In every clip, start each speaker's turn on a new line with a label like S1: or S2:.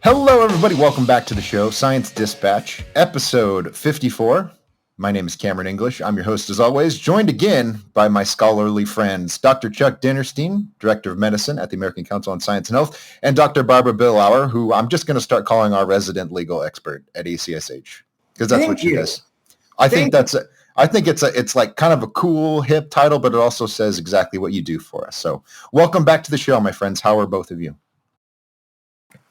S1: Hello, everybody. Welcome back to the show, Science Dispatch, episode 54. My name is Cameron English. I'm your host, as always, joined again by my scholarly friends, Dr. Chuck Dinnerstein, Director of Medicine at the American Council on Science and Health, and Dr. Barbara Billauer, who I'm just going to start calling our resident legal expert at ACSH, because that's what she is. I think it's like kind of a cool, hip title, but it also says exactly what you do for us. So welcome back to the show, my friends. How are both of you?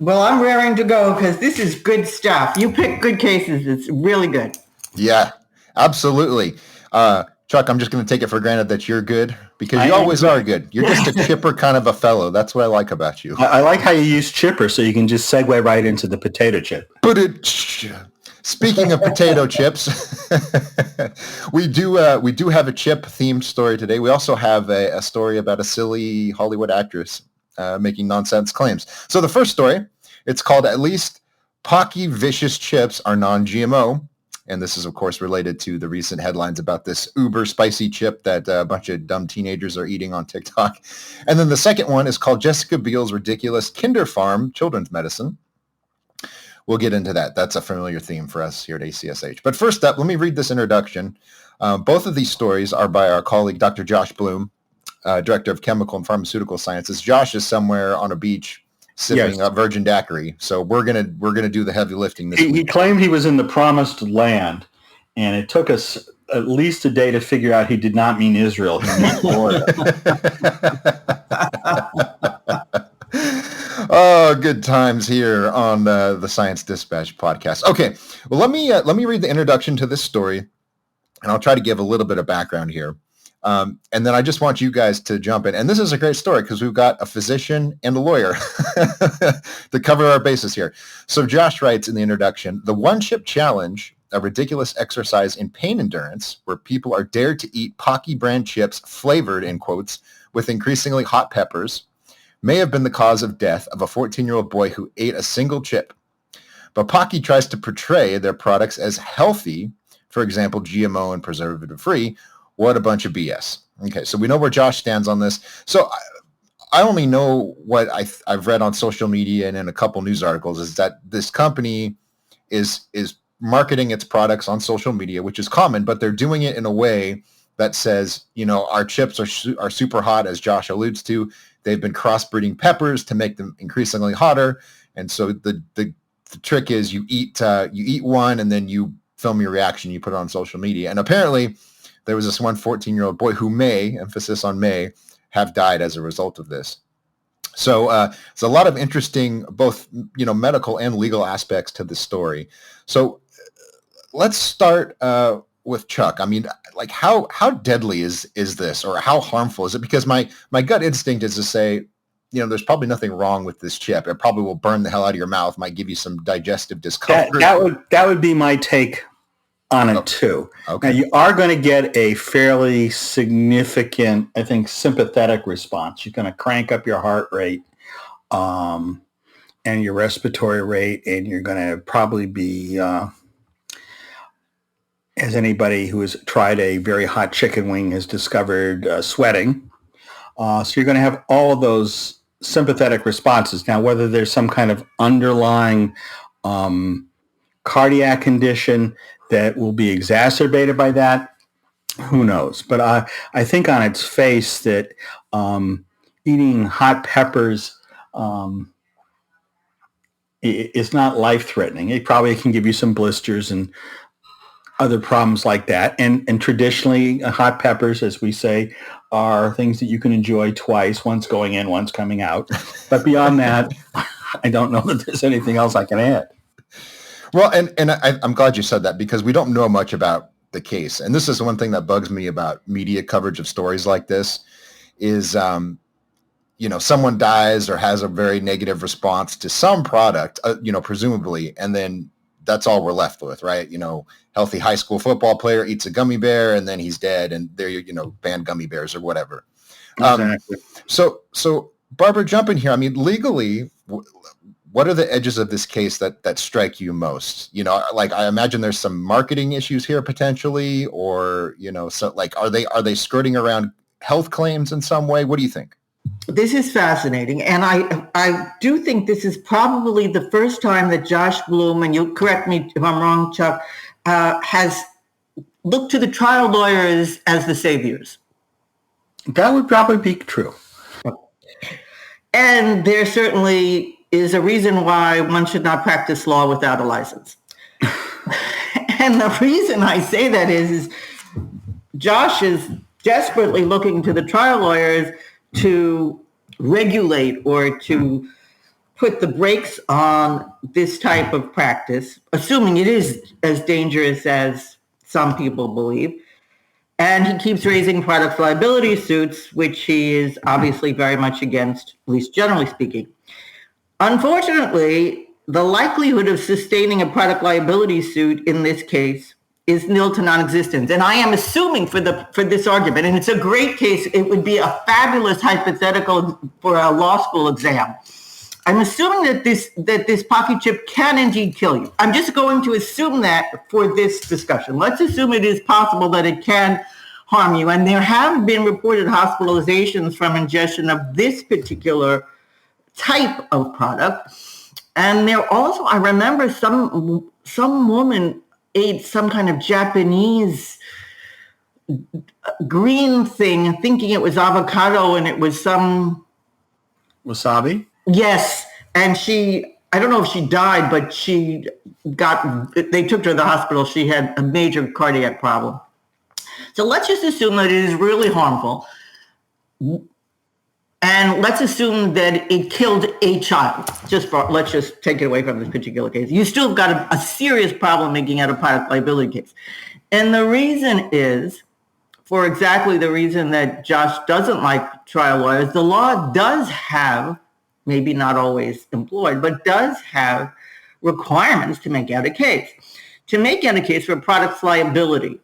S2: Well, I'm raring to go because this is good stuff. You pick good cases. It's really good.
S1: Yeah, absolutely. Chuck, I'm just going to take it for granted that you're good because you always are good. You're just a chipper kind of a fellow. That's what I like about you.
S3: I like how you use chipper so you can just segue right into the potato chip.
S1: Speaking of potato chips, we do have a chip-themed story today. We also have a story about a silly Hollywood actress making nonsense claims. So the first story, it's called At Least Paqui Vicious Chips Are Non-GMO. And this is, of course, related to the recent headlines about this uber spicy chip that a bunch of dumb teenagers are eating on TikTok. And then the second one is called Jessica Biel's Ridiculous Kinder Farm Children's Medicine. We'll get into that. That's a familiar theme for us here at ACSH. But first up, let me read this introduction. Both of these stories are by our colleague, Dr. Josh Bloom, Director of Chemical and Pharmaceutical Sciences. Josh is somewhere on a beach sipping a virgin daiquiri. So we're gonna do the heavy lifting this week.
S3: He claimed he was in the promised land, and it took us at least a day to figure out he did not mean Israel. He meant Florida.
S1: Oh, good times here on the Science Dispatch podcast. Okay, well let me read the introduction to this story, and I'll try to give a little bit of background here. And then I just want you guys to jump in. And this is a great story because we've got a physician and a lawyer to cover our bases here. So Josh writes in the introduction, the One Chip Challenge, a ridiculous exercise in pain endurance where people are dared to eat Paqui brand chips flavored, in quotes, with increasingly hot peppers, may have been the cause of death of a 14-year-old boy who ate a single chip. But Paqui tries to portray their products as healthy, for example, GMO and preservative-free. What a bunch of BS. Okay, so we know where Josh stands on this. So I only know what I've read on social media and in a couple news articles is that this company is marketing its products on social media, which is common, but they're doing it in a way that says, you know, our chips are super hot, as Josh alludes to. They've been crossbreeding peppers to make them increasingly hotter. And so the trick is you eat one and then you film your reaction, you put it on social media. And apparently there was this one 14-year-old boy who may, emphasis on may, have died as a result of this. So it's a lot of interesting, both medical and legal aspects to the story. So let's start with Chuck. I mean, like how deadly is this, or how harmful is it? Because my gut instinct is to say, there's probably nothing wrong with this chip. It probably will burn the hell out of your mouth, might give you some digestive discomfort.
S3: That would be my take on it too. Okay. Now you are going to get a fairly significant, I think, sympathetic response. You're going to crank up your heart rate and your respiratory rate, and you're going to probably be, as anybody who has tried a very hot chicken wing has discovered, sweating. So you're going to have all of those sympathetic responses. Now, whether there's some kind of underlying cardiac condition that will be exacerbated by that, who knows? But I think on its face that eating hot peppers is not life-threatening. It probably can give you some blisters and other problems like that. And traditionally, hot peppers, as we say, are things that you can enjoy twice, once going in, once coming out. But beyond that, I don't know that there's anything else I can add.
S1: Well, and I'm glad you said that, because we don't know much about the case. And this is one thing that bugs me about media coverage of stories like this is, someone dies or has a very negative response to some product, presumably, and then that's all we're left with, right? Healthy high school football player eats a gummy bear and then he's dead, and they're, banned gummy bears or whatever.
S3: Exactly.
S1: So Barbara, jump in here. I mean, legally, what are the edges of this case that strike you most? Like I imagine there's some marketing issues here potentially, or so like are they skirting around health claims in some way? What do you think?
S2: This is fascinating. And I do think this is probably the first time that Josh Bloom, and you'll correct me if I'm wrong, Chuck, has looked to the trial lawyers as the saviors.
S3: That would probably be true.
S2: And there certainly is a reason why one should not practice law without a license. And the reason I say that is Josh is desperately looking to the trial lawyers to regulate or to put the brakes on this type of practice, assuming it is as dangerous as some people believe. And he keeps raising product liability suits, which he is obviously very much against, at least generally speaking. Unfortunately, the likelihood of sustaining a product liability suit in this case is nil to non-existent. And I am assuming for this argument, and it's a great case, it would be a fabulous hypothetical for a law school exam. I'm assuming that this Paqui chip can indeed kill you. I'm just going to assume that for this discussion. Let's assume it is possible that it can harm you. And there have been reported hospitalizations from ingestion of this particular type of product. And there also, I remember some woman ate some kind of Japanese green thing, thinking it was avocado, and it was some
S3: wasabi.
S2: Yes, and I don't know if she died, but they took her to the hospital. She had a major cardiac problem. So let's just assume that it is really harmful. And let's assume that it killed a child. Let's just take it away from this particular case. You still have got a serious problem making out a product liability case. And the reason is, for exactly the reason that Josh doesn't like trial lawyers, the law does have, maybe not always employed, but does have requirements to make out a case. To make out a case for products liability,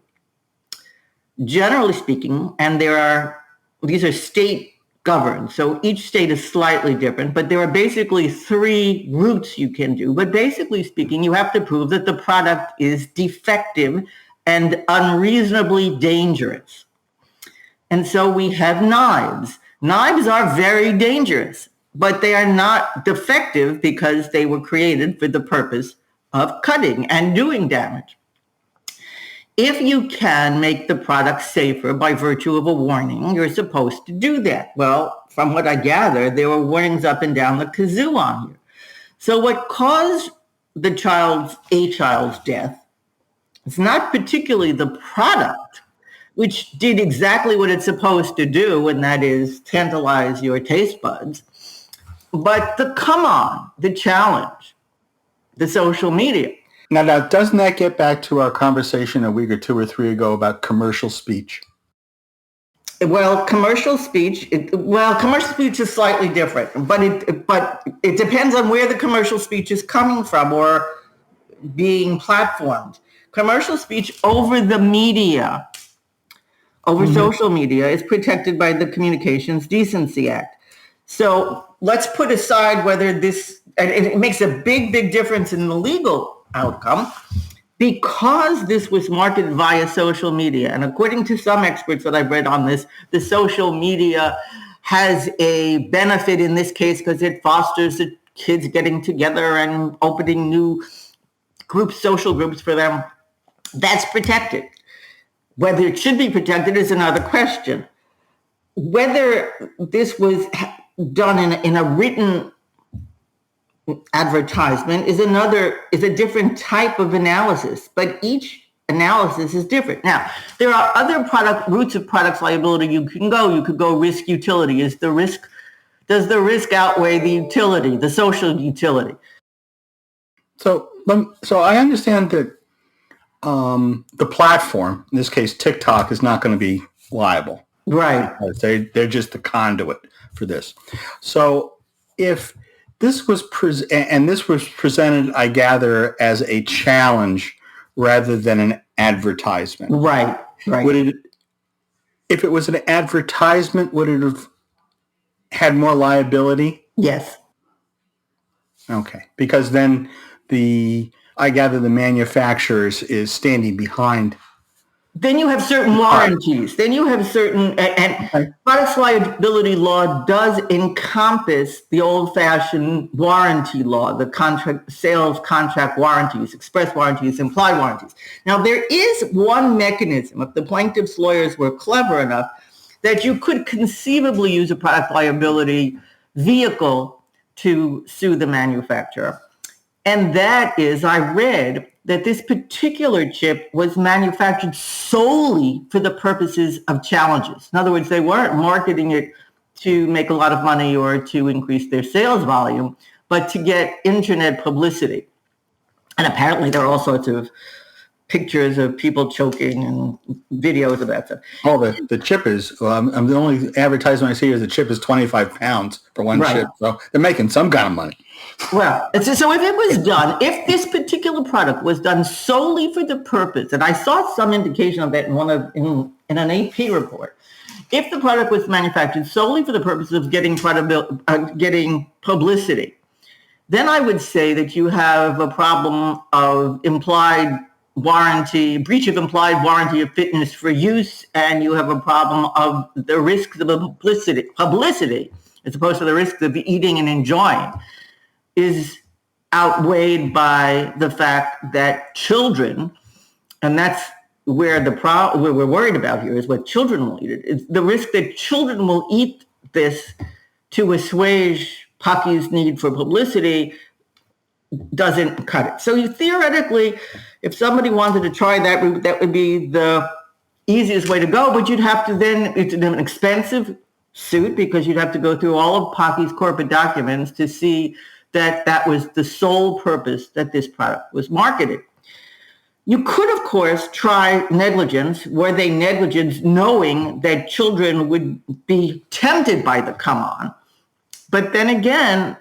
S2: generally speaking, and these are state governed, so each state is slightly different, but there are basically 3 routes you can do. But basically speaking, you have to prove that the product is defective and unreasonably dangerous. And so we have knives. Knives are very dangerous, but they are not defective because they were created for the purpose of cutting and doing damage. If you can make the product safer by virtue of a warning, you're supposed to do that. Well, from what I gather, there were warnings up and down the kazoo on here. So what caused a child's death is not particularly the product, which did exactly what it's supposed to do, and that is tantalize your taste buds, but the challenge, the social media.
S3: Now, doesn't that get back to our conversation a week or 2 or 3 ago about commercial speech?
S2: Well, commercial speech is slightly different, but it depends on where the commercial speech is coming from or being platformed. Commercial speech over the media, over social media, is protected by the Communications Decency Act. So let's put aside whether this, and it makes a big, big difference in the legal outcome, because this was marketed via social media. And according to some experts that I've read on this, the social media has a benefit in this case because it fosters the kids getting together and opening new social groups for them. That's protected. Whether it should be protected is another question. Whether this was done in a written advertisement is a different type of analysis, but each analysis is different. Now, there are other routes of products liability you can go. You could go risk utility. Does the risk outweigh the utility, the social utility? So
S3: I understand that the platform, in this case TikTok, is not going to be liable.
S2: Right.
S3: They're just the conduit for this. So if this was presented, I gather, as a challenge rather than an advertisement.
S2: Right.
S3: If it was an advertisement, would it have had more liability?
S2: Yes.
S3: Okay. Because then I gather the manufacturer is standing behind
S2: then you have certain warranties. Then you have certain, and products liability law does encompass the old-fashioned warranty law, the sales contract warranties, express warranties, implied warranties. Now, there is one mechanism, if the plaintiff's lawyers were clever enough, that you could conceivably use a product liability vehicle to sue the manufacturer. And that is, I read that this particular chip was manufactured solely for the purposes of challenges. In other words, they weren't marketing it to make a lot of money or to increase their sales volume, but to get internet publicity. And apparently there are all sorts of pictures of people choking and videos of that stuff.
S3: Oh, the chip is, I'm the only advertisement I see is the chip is 25 pounds for one chip. So they're making some kind of money.
S2: Well, so if it was done, if this particular product was done solely for the purpose, and I saw some indication of that in an AP report, if the product was manufactured solely for the purpose of getting publicity, then I would say that you have a problem of implied warranty, breach of implied warranty of fitness for use, and you have a problem of the risks of publicity as opposed to the risks of eating and enjoying is outweighed by the fact that children, and that's where what we're worried about here is what children will eat it. It's the risk that children will eat this to assuage Paqui's need for publicity doesn't cut it. So theoretically, if somebody wanted to try that route, that would be the easiest way to go, but you'd have to then, it's an expensive suit because you'd have to go through all of Paqui's corporate documents to see that that was the sole purpose that this product was marketed. You could, of course, try negligence. Were they negligence knowing that children would be tempted by the come on? But then again,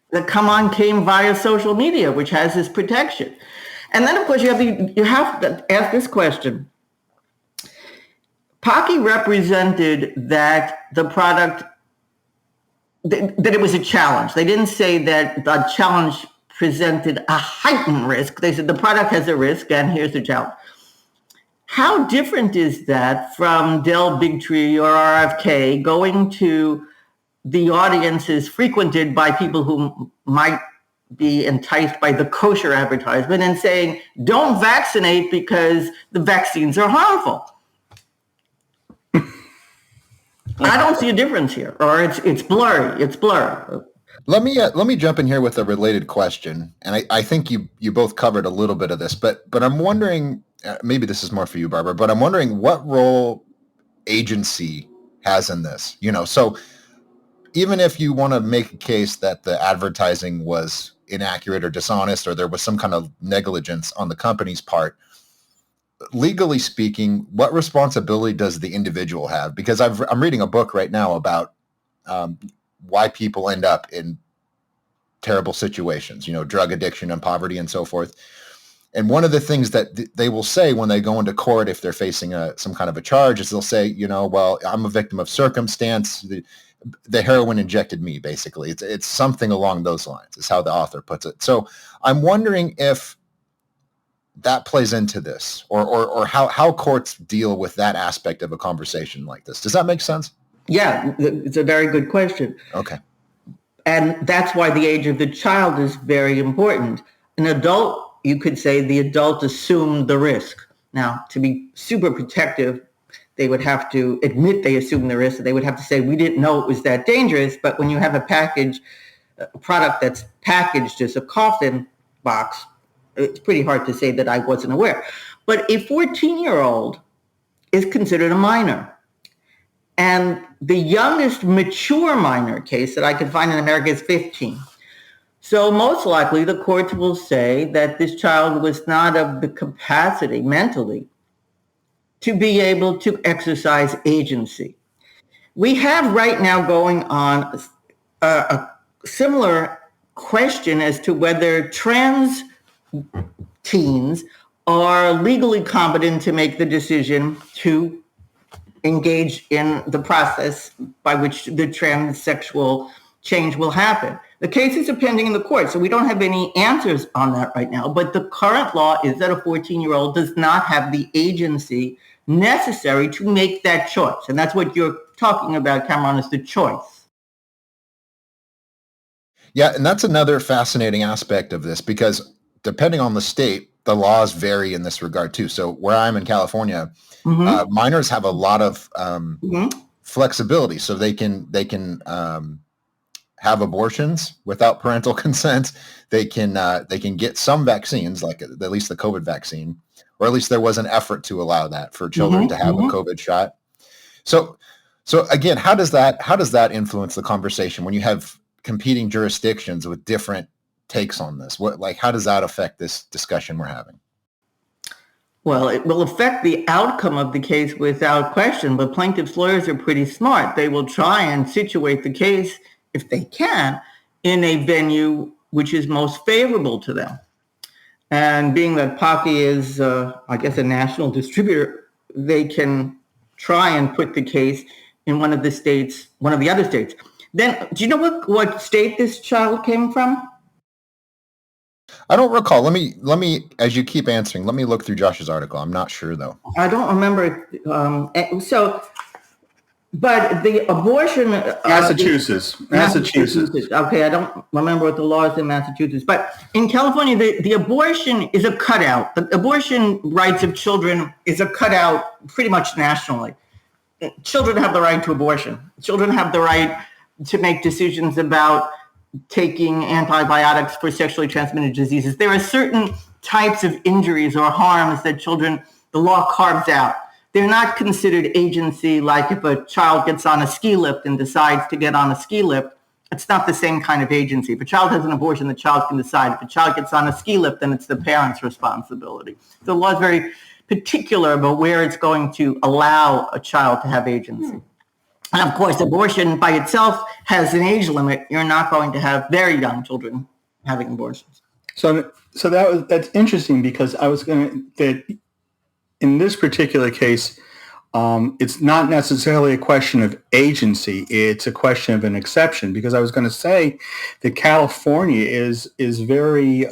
S2: the come on came via social media, which has this protection. And then, of course, you have to ask this question. Paqui represented that the product, that it was a challenge. They didn't say that the challenge presented a heightened risk. They said the product has a risk and here's the challenge. How different is that from Dell Bigtree or RFK going to the audiences frequented by people who might be enticed by the kosher advertisement and saying, don't vaccinate because the vaccines are harmful? I don't see a difference here, or it's blurry. It's blurry.
S1: Let me jump in here with a related question, and I think you both covered a little bit of this, but I'm wondering, maybe this is more for you, Barbara, but I'm wondering what role agency has in this. So even if you want to make a case that the advertising was inaccurate or dishonest, or there was some kind of negligence on the company's part, legally speaking, what responsibility does the individual have? Because I'm reading a book right now about why people end up in terrible situations, drug addiction and poverty and so forth. And one of the things that they will say when they go into court, if they're facing some kind of a charge, is they'll say, well, I'm a victim of circumstance. The heroin injected me, basically. It's something along those lines, is how the author puts it. So I'm wondering if that plays into this, or how courts deal with that aspect of a conversation like this. Does that make sense?
S2: Yeah, it's a very good question.
S1: Okay.
S2: And that's why the age of the child is very important. An adult, you could say the adult assumed the risk. Now, to be super protective, they would have to admit they assumed the risk. They would have to say, we didn't know it was that dangerous. But when you have a product that's packaged as a coffin box, it's pretty hard to say that I wasn't aware. But a 14-year-old is considered a minor. And the youngest mature minor case that I could find in America is 15. So most likely the courts will say that this child was not of the capacity mentally to be able to exercise agency. We have right now going on a similar question as to whether trans teens are legally competent to make the decision to engage in the process by which the transsexual change will happen. The cases are pending in the court, so we don't have any answers on that right now. But the current law is that a 14-year-old does not have the agency necessary to make that choice. And that's what you're talking about, Cameron, is the choice.
S1: Yeah, and that's another fascinating aspect of this, because depending on the state, the laws vary in this regard too. So where I'm in California, minors have a lot of flexibility, so they can have abortions without parental consent. They can get some vaccines, like at least the COVID vaccine, or at least there was an effort to allow that for children to have a COVID shot. So again, how does that influence the conversation when you have competing jurisdictions with different takes on this? How does that affect this discussion we're having?
S2: Well, it will affect the outcome of the case without question, but plaintiffs' lawyers are pretty smart. They will try and situate the case, if they can, in a venue which is most favorable to them. And being that Paqui is, I guess, a national distributor, they can try and put the case in one of the other states. Then, do you know what state this child came from?
S3: I don't recall. Let me, as you keep answering, let me look through Josh's article. I'm not sure though.
S2: I don't remember. But the abortion...
S3: Massachusetts.
S2: Okay, I don't remember what the law is in Massachusetts. But in California, the abortion is a cutout. The abortion rights of children is a cutout pretty much nationally. Children have the right to abortion. Children have the right to make decisions about taking antibiotics for sexually transmitted diseases. There are certain types of injuries or harms that the law carves out. They're not considered agency, like if a child gets on a ski lift and decides to get on a ski lift. It's not the same kind of agency. If a child has an abortion, the child can decide. If a child gets on a ski lift, then it's the parent's responsibility. The law is very particular about where it's going to allow a child to have agency. And of course, abortion by itself has an age limit. You're not going to have very young children having abortions.
S3: So that's interesting, because I was going to, that in this particular case, it's not necessarily a question of agency. It's a question of an exception, because I was going to say that California is a very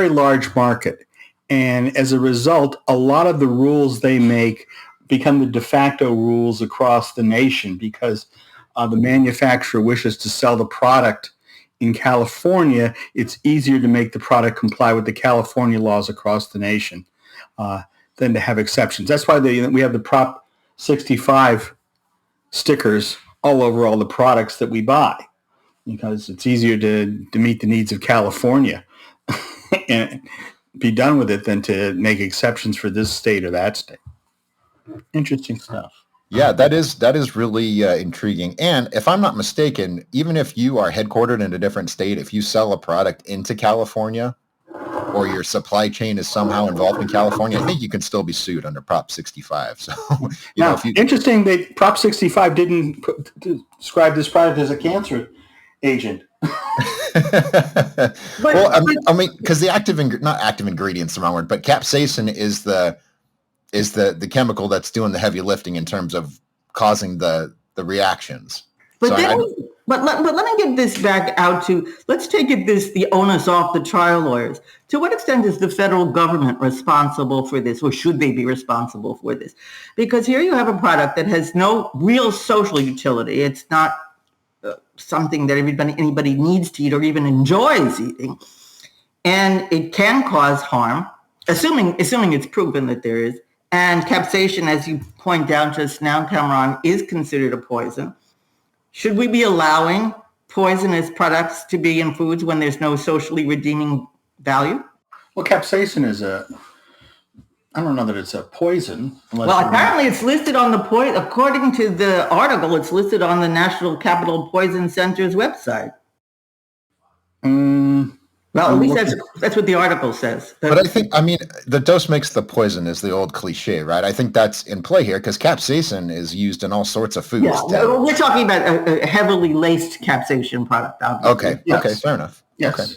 S3: large market. And as a result, a lot of the rules they make become the de facto rules across the nation, because the manufacturer wishes to sell the product in California. It's easier to make the product comply with the California laws across the nation than to have exceptions. That's why we have the Prop 65 stickers all over all the products that we buy, because it's easier to meet the needs of California and be done with it than to make exceptions for this state or that state. Interesting stuff.
S1: Yeah, that is really intriguing. And if I'm not mistaken, even if you are headquartered in a different state, if you sell a product into California or your supply chain is somehow involved in California, I think you can still be sued under Prop 65. So,
S3: interesting that Prop 65 didn't describe this product as a cancer agent.
S1: Well, I mean, because not active ingredients, the wrong word, but capsaicin is the chemical that's doing the heavy lifting in terms of causing the reactions.
S2: But let me get this back out to, let's take the onus off the trial lawyers. To what extent is the federal government responsible for this, or should they be responsible for this? Because here you have a product that has no real social utility. It's not something that anybody needs to eat or even enjoys eating. And it can cause harm, assuming it's proven that there is. And capsaicin, as you point out just now, Cameron, is considered a poison. Should we be allowing poisonous products to be in foods when there's no socially redeeming value?
S3: Well, capsaicin is I don't know that it's a poison.
S2: Well, apparently it's listed on according to the article, it's listed on the National Capital Poison Center's website. Well, at least that's what the article says.
S1: But I think, the dose makes the poison is the old cliche, right? I think that's in play here, because capsaicin is used in all sorts of foods.
S2: Yeah, we're talking about a heavily laced capsaicin product, obviously.
S1: Okay, yes. Okay, fair enough.
S3: Yes.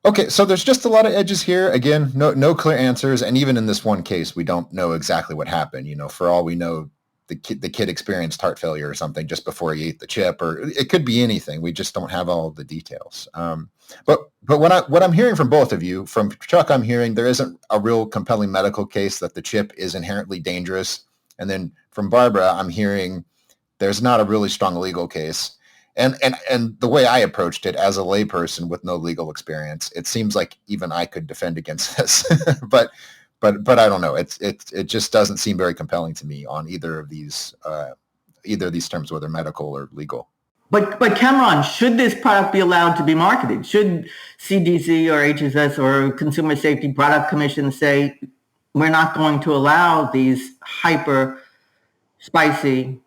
S1: Okay, so there's just a lot of edges here. Again, no clear answers, and even in this one case, we don't know exactly what happened. For all we know, the kid experienced heart failure or something just before he ate the chip, or it could be anything. We just don't have all of the details. But what I'm hearing from both of you, from Chuck, I'm hearing there isn't a real compelling medical case that the chip is inherently dangerous. And then from Barbara, I'm hearing there's not a really strong legal case. And the way I approached it as a layperson with no legal experience, it seems like even I could defend against this. But I don't know. It just doesn't seem very compelling to me on either of these terms, whether medical or legal.
S2: But Cameron, should this product be allowed to be marketed? Should CDC or HSS or Consumer Safety Product Commission say we're not going to allow these hyper spicy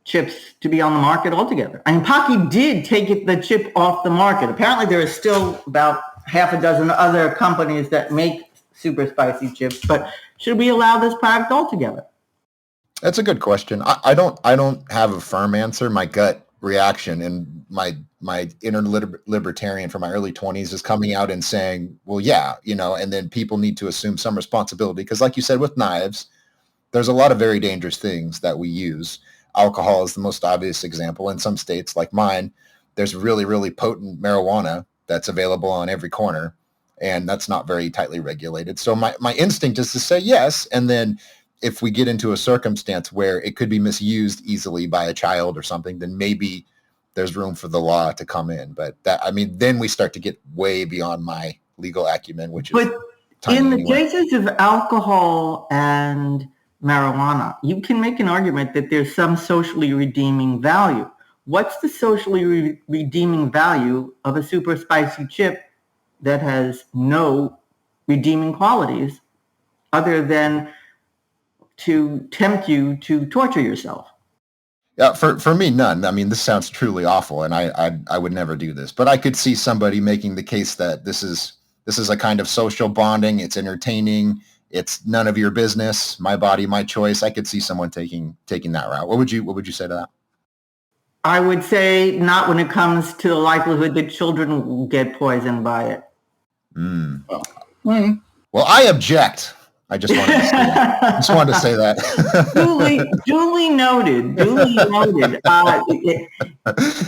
S2: chips to be on the market altogether? I mean, Paqui did take the chip off the market. Apparently, there are still about half a dozen other companies that make super spicy chips, but should we allow this product altogether?
S1: That's a good question. I don't have a firm answer. My gut reaction and my inner libertarian from my early 20s is coming out and saying, well, yeah, and then people need to assume some responsibility because, like you said, with knives, there's a lot of very dangerous things that we use. Alcohol is the most obvious example. In some states like mine, there's really, really potent marijuana that's available on every corner, and that's not very tightly regulated. So my instinct is to say yes, and then if we get into a circumstance where it could be misused easily by a child or something, then maybe there's room for the law to come in. But then we start to get way beyond my legal acumen, which is
S2: in the cases of alcohol and marijuana, you can make an argument that there's some socially redeeming value. What's the socially redeeming value of a super spicy chip that has no redeeming qualities other than to tempt you to torture yourself?
S1: Yeah, for me, none. I mean, this sounds truly awful, and I would never do this. But I could see somebody making the case that this is a kind of social bonding. It's entertaining. It's none of your business. My body, my choice. I could see someone taking that route. What would you say to that?
S2: I would say not when it comes to the likelihood that children will get poisoned by it.
S1: Well, I object. I just wanted to say that.
S2: Duly noted.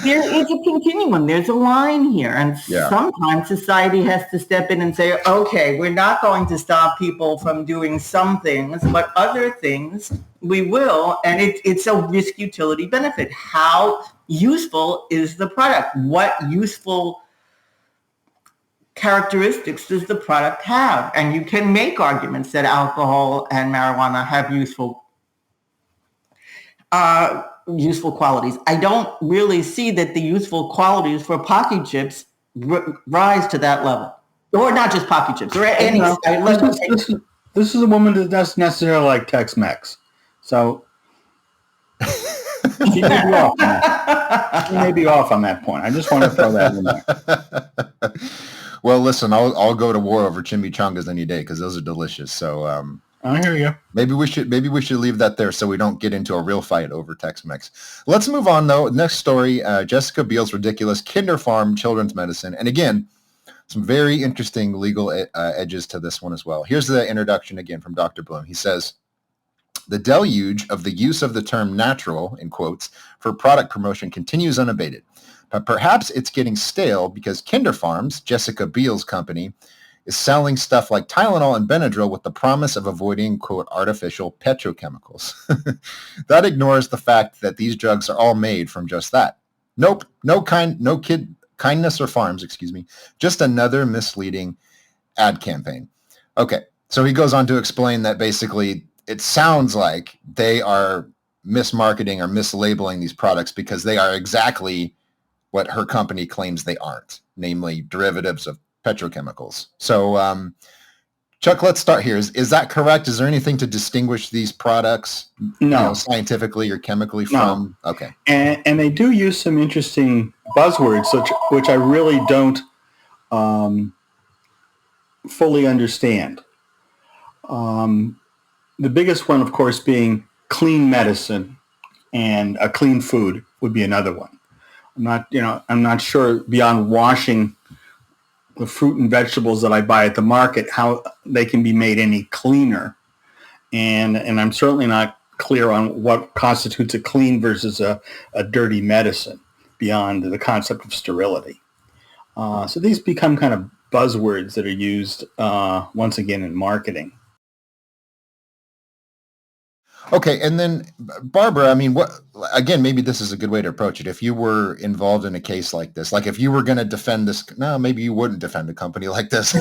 S2: There is a continuum. There's a line here. And sometimes society has to step in and say, okay, we're not going to stop people from doing some things, but other things we will. And it's a risk utility benefit. How useful is the product? What useful characteristics does the product have? And you can make arguments that alcohol and marijuana have useful qualities. I don't really see that the useful qualities for Paqui chips rise to that level. Or not just Paqui chips. Or any.
S3: This is a woman that doesn't necessarily like Tex-Mex. So she may be off on that. She may be off on that point. I just want to throw that in there.
S1: Well, listen, I'll go to war over chimichangas any day because those are delicious. So
S3: I hear you.
S1: Maybe we should leave that there so we don't get into a real fight over Tex-Mex. Let's move on though. Next story: Jessica Biel's ridiculous Kinder Farm children's medicine, and again, some very interesting legal edges to this one as well. Here's the introduction again from Dr. Bloom. He says, "The deluge of the use of the term natural, in quotes, for product promotion continues unabated. But perhaps it's getting stale because Kinder Farms, Jessica Biel's company, is selling stuff like Tylenol and Benadryl with the promise of avoiding, quote, artificial petrochemicals. That ignores the fact that these drugs are all made from just that. Nope, kindness or farms, just another misleading ad campaign." Okay, so he goes on to explain that basically it sounds like they are mismarketing or mislabeling these products because they are exactly what her company claims they aren't, namely derivatives of petrochemicals. So, Chuck, let's start here. Is that correct? Is there anything to distinguish these products scientifically or chemically from? No. Okay.
S3: And they do use some interesting buzzwords, which I really don't fully understand. The biggest one, of course, being clean medicine and a clean food would be another one. I'm not sure beyond washing the fruit and vegetables that I buy at the market how they can be made any cleaner, and I'm certainly not clear on what constitutes a clean versus a dirty medicine beyond the concept of sterility. So these become kind of buzzwords that are used once again in marketing.
S1: Okay, and then Barbara, I mean, what again? Maybe this is a good way to approach it. If you were involved in a case like this, like if you were going to defend this, no, maybe you wouldn't defend a company like this.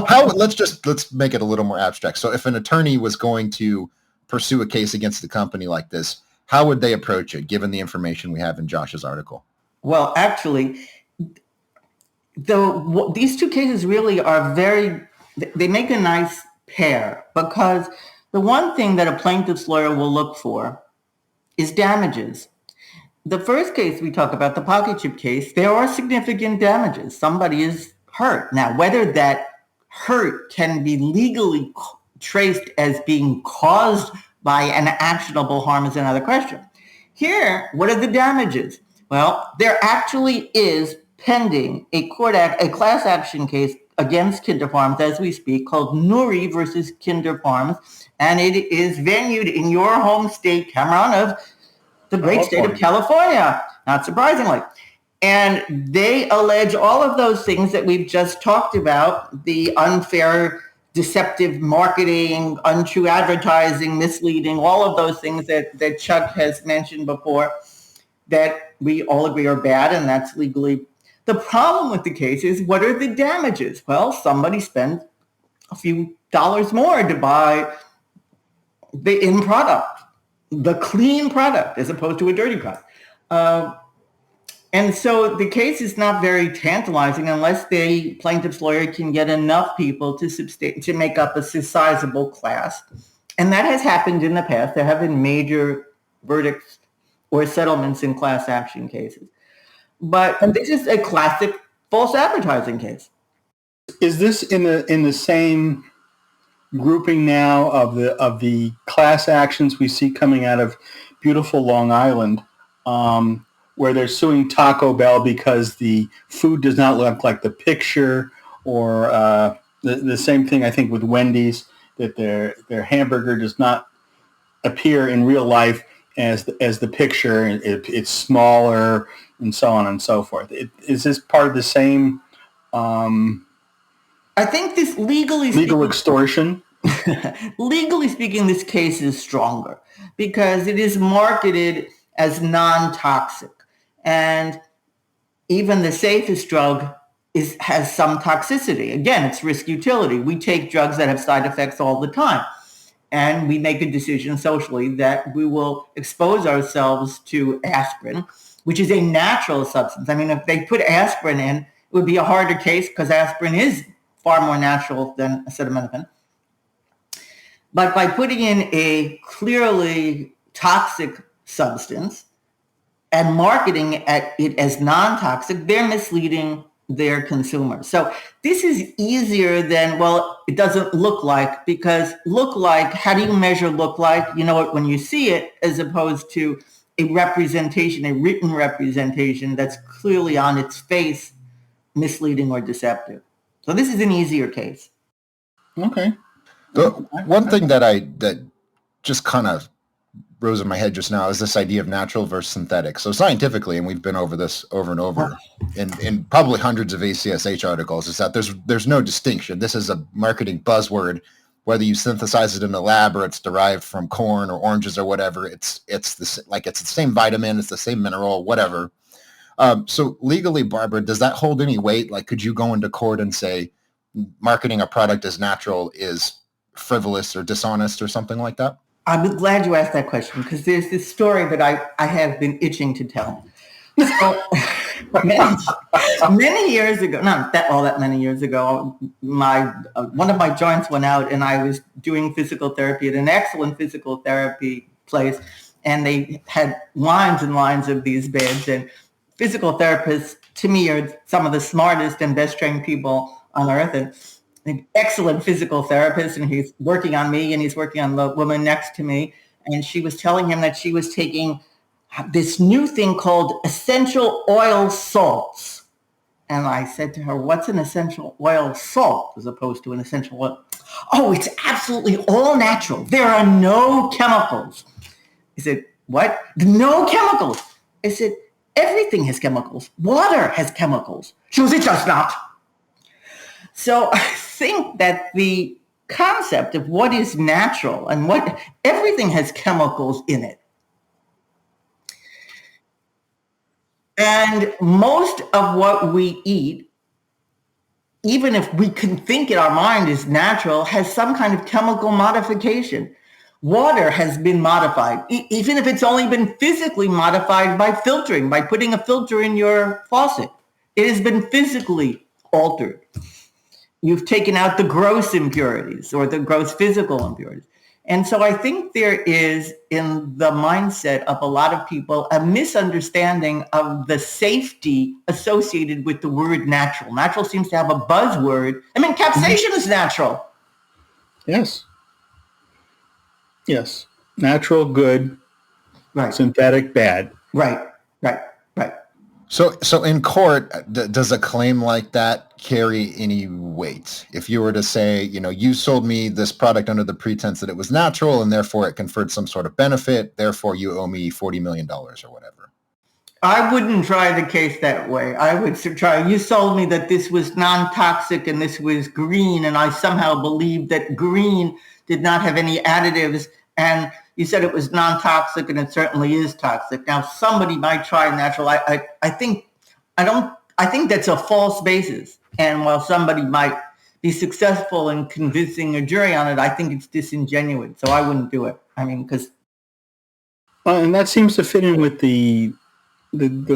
S1: How? Let's make it a little more abstract. So, if an attorney was going to pursue a case against a company like this, how would they approach it, given the information we have in Josh's article?
S2: Well, actually, these two cases really are they make a nice pair, because the one thing that a plaintiff's lawyer will look for is damages. The first case we talk about, the Paqui chip case, there are significant damages. Somebody is hurt. Now, whether that hurt can be legally traced as being caused by an actionable harm is another question. Here, what are the damages? Well, there actually is pending a class action case against Kinder Farms as we speak, called Nuri versus Kinder Farms, and it is venued in your home state, Cameron, of the great state of California, not surprisingly. And they allege all of those things that we've just talked about, the unfair, deceptive marketing, untrue advertising, misleading, all of those things that Chuck has mentioned before, that we all agree are bad, and that's legally. The problem with the case is, what are the damages? Well, somebody spent a few dollars more to buy the in product, the clean product, as opposed to a dirty product. And so the case is not very tantalizing unless the plaintiff's lawyer can get enough people to make up a sizable class. And that has happened in the past. There have been major verdicts or settlements in class action cases. But this is a classic false advertising case.
S3: Is this in the same grouping now of the class actions we see coming out of beautiful Long Island, where they're suing Taco Bell because the food does not look like the picture, or the same thing I think with Wendy's, that their hamburger does not appear in real life as the picture, it's smaller, and so on and so forth. Is this part of the same?
S2: I think this legal
S3: extortion.
S2: Legally speaking, this case is stronger because it is marketed as non-toxic, and even the safest drug has some toxicity. Again, it's risk utility. We take drugs that have side effects all the time. And we make a decision socially that we will expose ourselves to aspirin, which is a natural substance. I mean, if they put aspirin in, it would be a harder case because aspirin is far more natural than acetaminophen. But by putting in a clearly toxic substance and marketing it as non-toxic, they're misleading their consumers. So this is easier than, well, it doesn't look like, because look like, how do you measure look like? You know it when you see it, as opposed to a representation, a written representation that's clearly on its face misleading or deceptive. So this is an easier case.
S3: Okay.
S1: The one thing that just kind of rose in my head just now is this idea of natural versus synthetic. So scientifically, and we've been over this over and over in probably hundreds of ACSH articles, is that there's no distinction. This is a marketing buzzword, whether you synthesize it in a lab or it's derived from corn or oranges or whatever. It's the same vitamin, it's the same mineral, whatever. So legally, Barbara, does that hold any weight? Like, could you go into court and say marketing a product as natural is frivolous or dishonest or something like that?
S2: I'm glad you asked that question, because there's this story that I have been itching to tell. So many years ago, not that many years ago, one of my joints went out, and I was doing physical therapy at an excellent physical therapy place, and they had lines and lines of these beds. And physical therapists, to me, are some of the smartest and best trained people on earth. And an excellent physical therapist, and he's working on me, and he's working on the woman next to me. And she was telling him that she was taking this new thing called essential oil salts. And I said to her, what's an essential oil salt as opposed to an essential oil? oh, it's absolutely all natural. There are no chemicals. I said, what? No chemicals. I said, everything has chemicals. Water has chemicals. She goes, it does not. So I think that the concept of what is natural and what everything has chemicals in it. And most of what we eat, even if we can think in our mind is natural, has some kind of chemical modification. Water has been modified, even if it's only been physically modified by filtering, by putting a filter in your faucet. It has been physically altered. You've taken out the gross impurities or the gross physical impurities. And so I think there is, in the mindset of a lot of people, a misunderstanding of the safety associated with the word natural. Natural seems to have a buzzword. I mean, capsaicin is natural.
S3: Yes. Yes. Natural, good.
S2: Right.
S3: Synthetic, bad.
S2: Right.
S1: So in court, does a claim like that carry any weight? If you were to say, you sold me this product under the pretense that it was natural and therefore it conferred some sort of benefit, therefore you owe me $40 million or whatever.
S2: I wouldn't try the case that way. I would try, you sold me that this was non-toxic and this was green, and I somehow believed that green did not have any additives, and you said it was non-toxic, and it certainly is toxic. Now, somebody might try natural. I think that's a false basis. And while somebody might be successful in convincing a jury on it, I think it's disingenuous. So I wouldn't do it. I mean, because...
S3: and that seems to fit in with the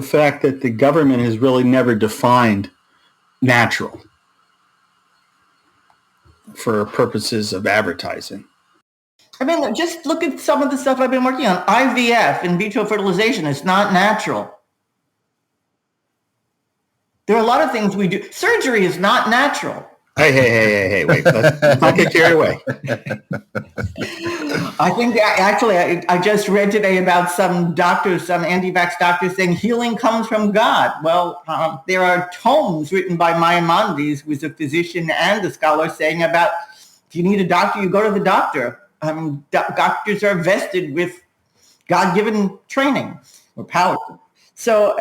S3: fact that the government has really never defined natural for purposes of advertising.
S2: I mean, just look at some of the stuff I've been working on. IVF, in vitro fertilization, is not natural. There are a lot of things we do. Surgery is not natural.
S3: Hey, wait. Let's not get carried away.
S2: I think actually, I just read today about some doctors, some anti-vax doctors saying healing comes from God. Well, there are tomes written by Maimonides, who is a physician and a scholar, saying about if you need a doctor, you go to the doctor. Doctors are vested with God-given training or power. So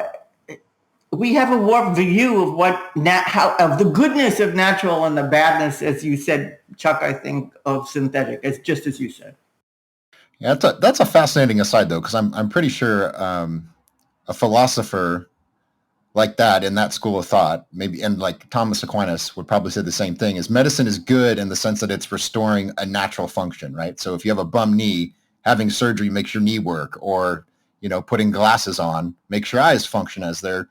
S2: we have a warped view of of the goodness of natural and the badness, as you said, Chuck, I think, of synthetic, just as you said.
S1: Yeah, that's a fascinating aside, though, because I'm pretty sure a philosopher like that in that school of thought, maybe, and like Thomas Aquinas would probably say the same thing, is medicine is good in the sense that it's restoring a natural function, right? So if you have a bum knee, having surgery makes your knee work, or, putting glasses on makes your eyes function as they're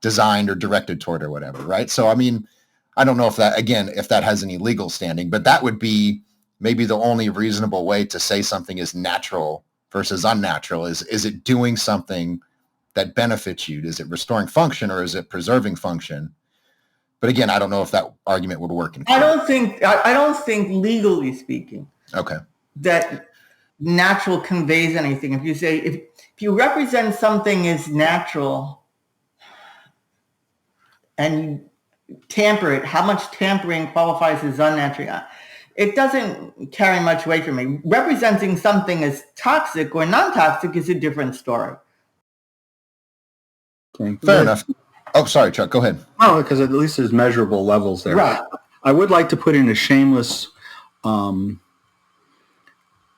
S1: designed or directed toward or whatever, right? So, I mean, I don't know if that has any legal standing, but that would be maybe the only reasonable way to say something is natural versus unnatural. Is it doing something that benefits you? Is it restoring function or is it preserving function? But again, I don't know if that argument would work.
S2: I don't think legally speaking,
S1: okay, that
S2: natural conveys anything. If you say, if you represent something as natural and tamper it, how much tampering qualifies as unnatural? It doesn't carry much weight for me. Representing something as toxic or non-toxic is a different story.
S3: Okay.
S1: Fair enough. Oh, sorry, Chuck. Go ahead.
S3: No, because at least there's measurable levels there.
S2: Right.
S3: I would like to put in a shameless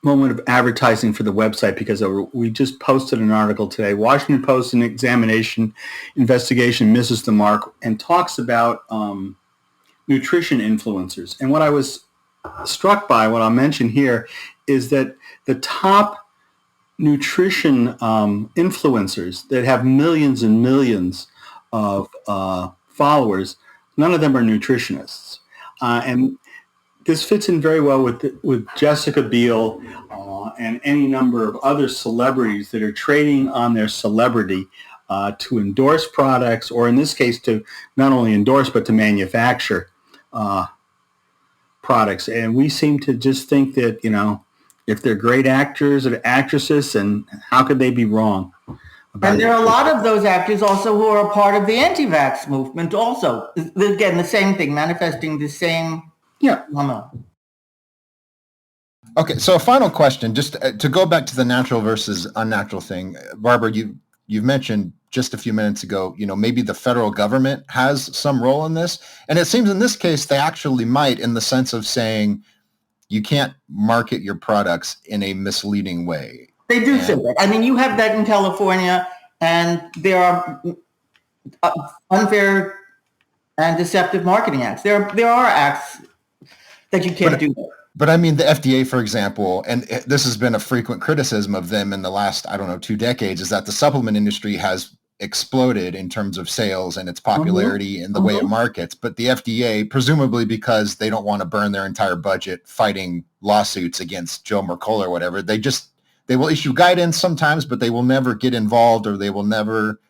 S3: moment of advertising for the website, because we just posted an article today. Washington Post, an investigation misses the mark and talks about nutrition influencers. And what I was struck by, what I'll mention here, is that the top nutrition influencers that have millions and millions of followers, none of them are nutritionists. And this fits in very well with Jessica Biel and any number of other celebrities that are trading on their celebrity to endorse products, or in this case, to not only endorse, but to manufacture products. And we seem to just think that, if they're great actors or actresses, and how could they be wrong?
S2: And there are a lot of those actors also who are a part of the anti-vax movement also. Again, the same thing, manifesting the same
S3: Yeah.
S1: Okay, so a final question, just to go back to the natural versus unnatural thing. Barbara, you've mentioned just a few minutes ago, maybe the federal government has some role in this. And it seems in this case, they actually might, in the sense of saying you can't market your products in a misleading way.
S2: They do say that. I mean, you have that in California, and there are unfair and deceptive marketing acts. There are acts that you can't do that.
S1: But I mean, the FDA, for example, and this has been a frequent criticism of them in the last, 2 decades, is that the supplement industry has exploded in terms of sales and its popularity and the way it markets. But the FDA, presumably because they don't want to burn their entire budget fighting lawsuits against Joe Mercola or whatever, they will issue guidance sometimes, but they will never get involved, or they will never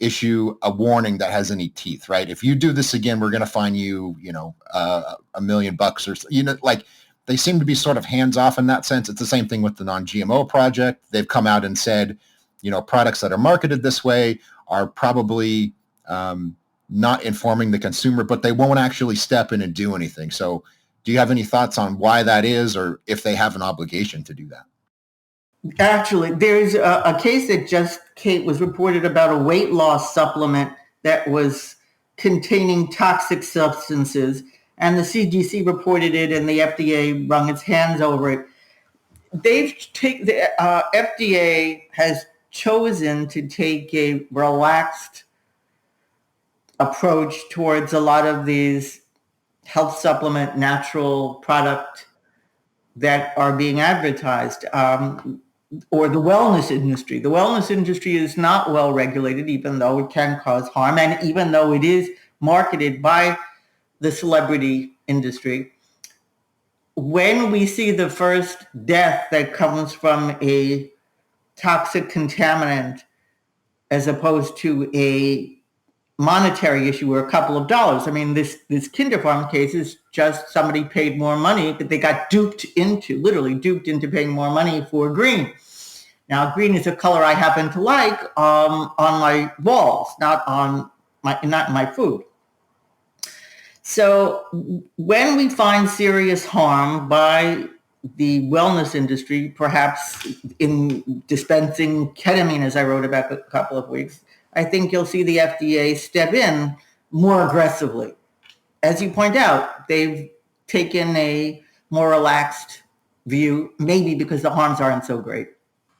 S1: issue a warning that has any teeth, right? If you do this again, we're going to fine you, $1 million or, like, they seem to be sort of hands off in that sense. It's the same thing with the Non-GMO project. They've come out and said, products that are marketed this way are probably not informing the consumer, but they won't actually step in and do anything. So do you have any thoughts on why that is, or if they have an obligation to do that?
S2: Actually, there's a case that just was reported about a weight loss supplement that was containing toxic substances, and the CDC reported it, and the FDA wrung its hands over it. The FDA has chosen to take a relaxed approach towards a lot of these health supplement, natural product that are being advertised. Or the wellness industry. The wellness industry is not well regulated, even though it can cause harm, and even though it is marketed by the celebrity industry. When we see the first death that comes from a toxic contaminant as opposed to a monetary issue or a couple of dollars. I mean, this Kinder Farm case is just somebody paid more money, but they got literally duped into paying more money for green. Now, green is a color I happen to like on my walls, not in my food. So when we find serious harm by the wellness industry, perhaps in dispensing ketamine, as I wrote about a couple of weeks, I think you'll see the FDA step in more aggressively. As you point out, they've taken a more relaxed view, maybe because the harms aren't so great.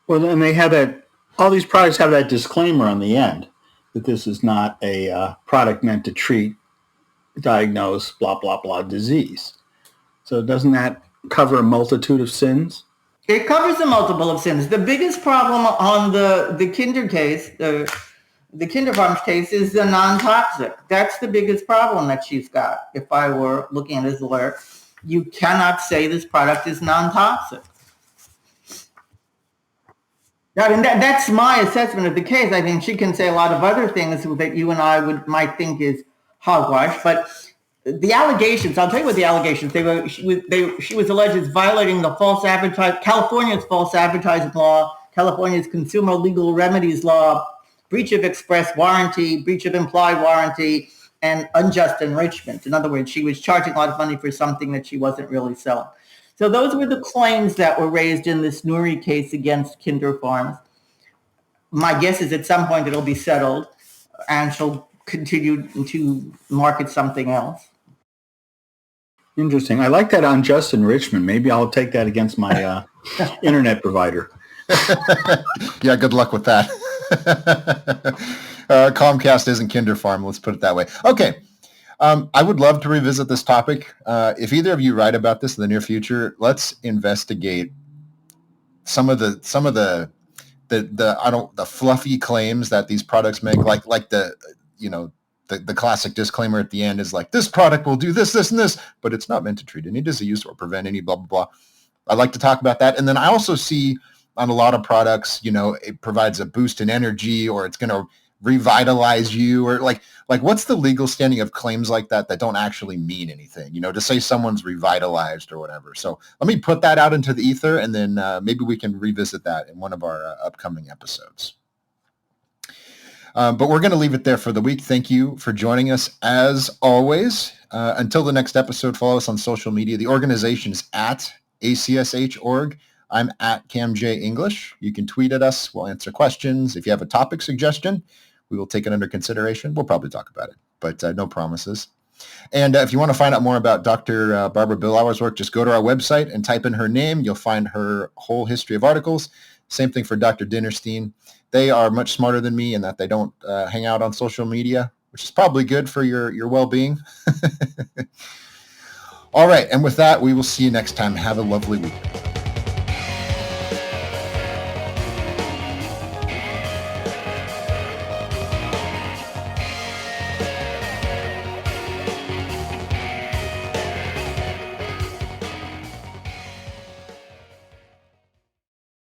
S3: Well, and they have all these products have that disclaimer on the end that this is not a product meant to treat, diagnose, blah, blah, blah disease. So doesn't that cover a multitude of sins?
S2: It covers a multiple of sins. The biggest problem on the Kinder case, the Kinder Farms case, is the non-toxic. That's the biggest problem that she's got. If I were looking at his alert, you cannot say this product is non-toxic. I mean, that's my assessment of the case. I think she can say a lot of other things that you and I might think is hogwash, but the allegations, I'll tell you what the allegations, she was alleged as violating the California's false advertising law, California's consumer legal remedies law, breach of express warranty, breach of implied warranty, and unjust enrichment. In other words, she was charging a lot of money for something that she wasn't really selling. So those were the claims that were raised in this Nuri case against Kinder Farms. My guess is at some point it'll be settled and she'll continue to market something else.
S3: Interesting. I like that unjust enrichment. Maybe I'll take that against my internet provider.
S1: Yeah, good luck with that. Comcast isn't Kinder Farm. Let's put it that way. Okay. I would love to revisit this topic. If either of you write about this in the near future, let's investigate some of the fluffy claims that these products make, like the classic disclaimer at the end is like, this product will do this, this, and this, but it's not meant to treat any disease or prevent any blah, blah, blah. I'd like to talk about that. And then I also see on a lot of products, it provides a boost in energy, or it's going to revitalize you, or like what's the legal standing of claims like that don't actually mean anything, to say someone's revitalized or whatever. So let me put that out into the ether, and then maybe we can revisit that in one of our upcoming episodes. But we're going to leave it there for the week. Thank you for joining us as always. Until the next episode, follow us on social media. The organization is at ACSH.org. I'm at CamJEnglish. You can tweet at us. We'll answer questions. If you have a topic suggestion, we will take it under consideration. We'll probably talk about it, but no promises. And if you want to find out more about Dr. Barbara Billauer's work, just go to our website and type in her name. You'll find her whole history of articles. Same thing for Dr. Dinnerstein. They are much smarter than me in that they don't hang out on social media, which is probably good for your well-being. All right. And with that, we will see you next time. Have a lovely week.